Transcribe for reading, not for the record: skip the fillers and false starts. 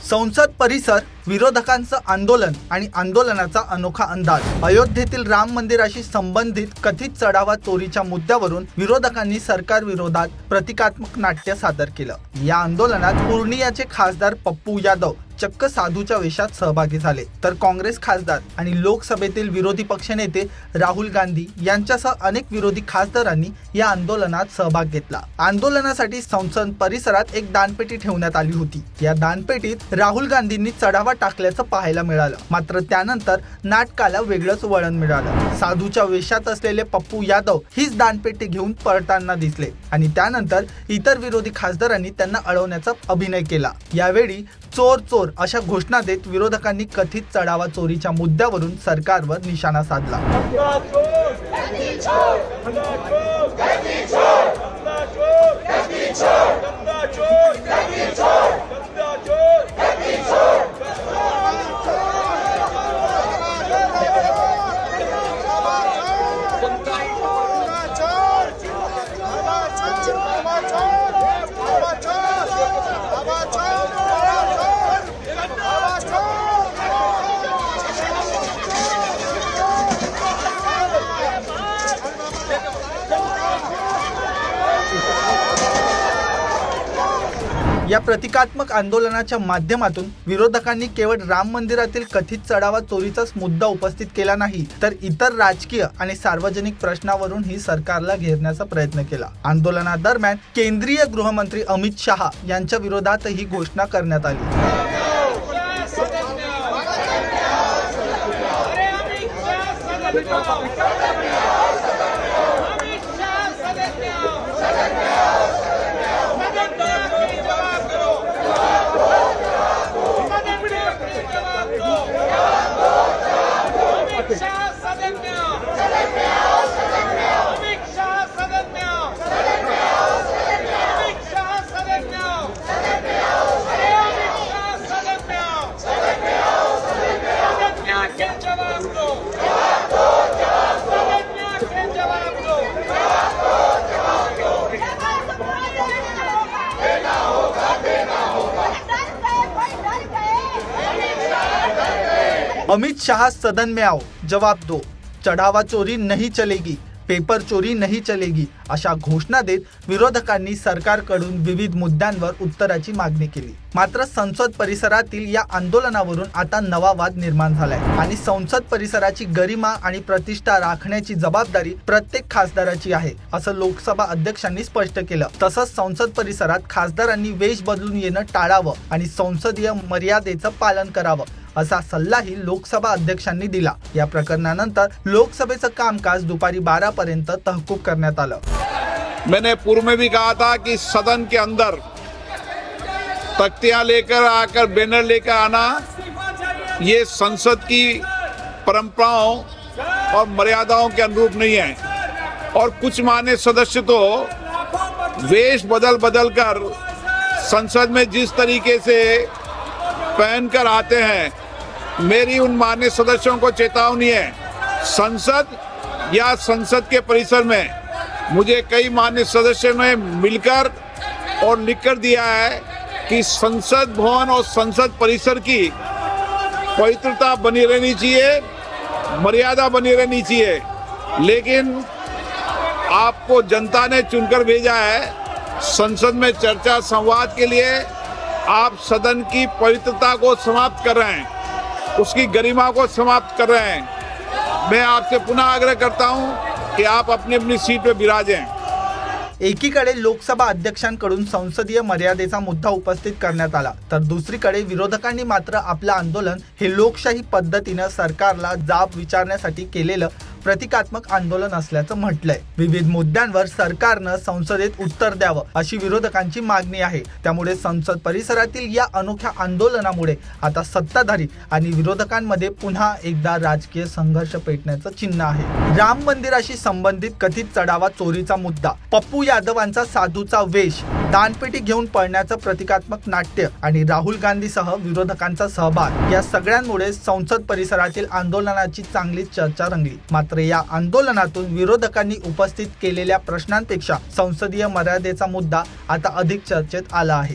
संसद परिसर, विरोधकांचं आंदोलन आणि आंदोलनाचा अनोखा अंदाज। अयोध्येतील राम मंदिराशी संबंधित कथित चढावा चोरीच्या मुद्द्यावरून विरोधकांनी सरकार विरोधात प्रतिकात्मक नाट्य सादर केलं। या आंदोलनात पूर्णियाचे खासदार पप्पू यादव चक्क साधूच्या वेशात सहभागी झाले, तर काँग्रेस खासदार आणि लोकसभेतील विरोधी पक्षनेते राहुल गांधी यांच्यासह अनेक विरोधी खासदारांनी या आंदोलनात सहभाग घेतला। आंदोलनासाठी संसद परिसरात एक दानपेटी ठेवण्यात आली होती। या दानपेटीत राहुल गांधींनी चढावा टाकल्याचं पाहायला मिळालं, मात्र त्यानंतर नाटकाला वेगळंच वळण मिळालं। साधूच्या वेशात असलेले पप्पू यादव हीच दानपेटी घेऊन पळताना दिसले आणि त्यानंतर इतर विरोधी खासदारांनी त्यांना अडवण्याचा अभिनय केला। यावेळी चोर चोर अशा घोषणा देत विरोधकांनी कथित चढावा चोरीच्या मुद्द्यावरून सरकारवर निशाणा साधला। या प्रतिकात्मक आंदोलनाच्या माध्यमातून विरोधकांनी केवळ राम मंदिरातील कथित चढावा चोरीचाच मुद्दा उपस्थित केला नाही, तर इतर राजकीय आणि सार्वजनिक प्रश्नावरूनही सरकारला घेरण्याचा प्रयत्न केला। आंदोलनादरम्यान केंद्रीय गृहमंत्री अमित शहा यांच्या विरोधात ही घोषणा करण्यात आली। अमित शाह सदन में आओ, जवाब दो, चढ़ावा चोरी नहीं चलेगी, पेपर चोरी नहीं चलेगी अशा घोषणा देत विरोधकांनी सरकारकडून विविध मुद्द्यांवर उत्तराची मागणी केली। मात्र संसद परिसरातील या आंदोलनावरून आता नवा वाद निर्माण झालाय आणि संसद परिसराची गरिमा आणि प्रतिष्ठा राखण्याची जबाबदारी प्रत्येक खासदाराची आहे, असं लोकसभा अध्यक्षांनी स्पष्ट केलं। तसंच संसद परिसरात खासदारांनी वेश बदलून येणं टाळावं आणि संसदीय मर्यादेचं पालन करावं असा सल्लाही लोकसभा अध्यक्षांनी दिला। या प्रकरणानंतर लोकसभेचं कामकाज दुपारी 12 पर्यंत तहकूब करण्यात आलं। मैंने पूर्व में भी कहा था कि सदन के अंदर तख्तियां लेकर आकर बैनर लेकर आना ये संसद की परंपराओं और मर्यादाओं के अनुरूप नहीं है। और कुछ मान्य सदस्य तो वेश बदल बदल कर संसद में जिस तरीके से पहनकर आते हैं, मेरी उन मान्य सदस्यों को चेतावनी है। संसद या संसद के परिसर में मुझे कई मान्य सदस्यों ने मिलकर और लिखकर दिया है कि संसद भवन और संसद परिसर की पवित्रता बनी रहनी चाहिए, मर्यादा बनी रहनी चाहिए। लेकिन आपको जनता ने चुनकर भेजा है संसद में चर्चा संवाद के लिए। आप सदन की पवित्रता को समाप्त कर रहे हैं, उसकी गरिमा को समाप्त कर रहे हैं। मैं आपसे पुनः आग्रह करता हूं कि आप अपनी अपनी सीट पर विराजें। एकीकडे लोकसभा अध्यक्षांकडून संसदीय मर्यादेचा मुद्दा उपस्थित करण्यात आला, तर दुसरीकडे विरोधकांनी मात्र आपलं आंदोलन हे लोकशाही पद्धतीने सरकारला जाब विचारण्यासाठी केलेलं प्रतिकात्मक आंदोलन असल्याचं म्हटलंय। विविध मुद्द्यांवर सरकारनं संसदेत उत्तर द्यावं अशी विरोधकांची मागणी आहे। त्यामुळे संसद परिसरातील या अनोख्या आंदोलनामुळे आता सत्ताधारी आणि विरोधकांमध्ये पुन्हा एकदा राजकीय संघर्ष पेटण्याचं चिन्ह आहे। राम मंदिराशी संबंधित कथित चढावा चोरीचा मुद्दा, पप्पू यादवांचा साधूचा वेश, दानपेटी घेऊन पळण्याचं प्रतिकात्मक नाट्य आणि राहुल गांधीसह विरोधकांचा सहभाग या सगळ्यांमुळे संसद परिसरातील आंदोलनाची चांगलीच चर्चा रंगली। मात्र या आंदोलनातून विरोधकांनी उपस्थित केलेल्या प्रश्नांपेक्षा संसदीय मर्यादेचा मुद्दा आता अधिक चर्चेत आला आहे।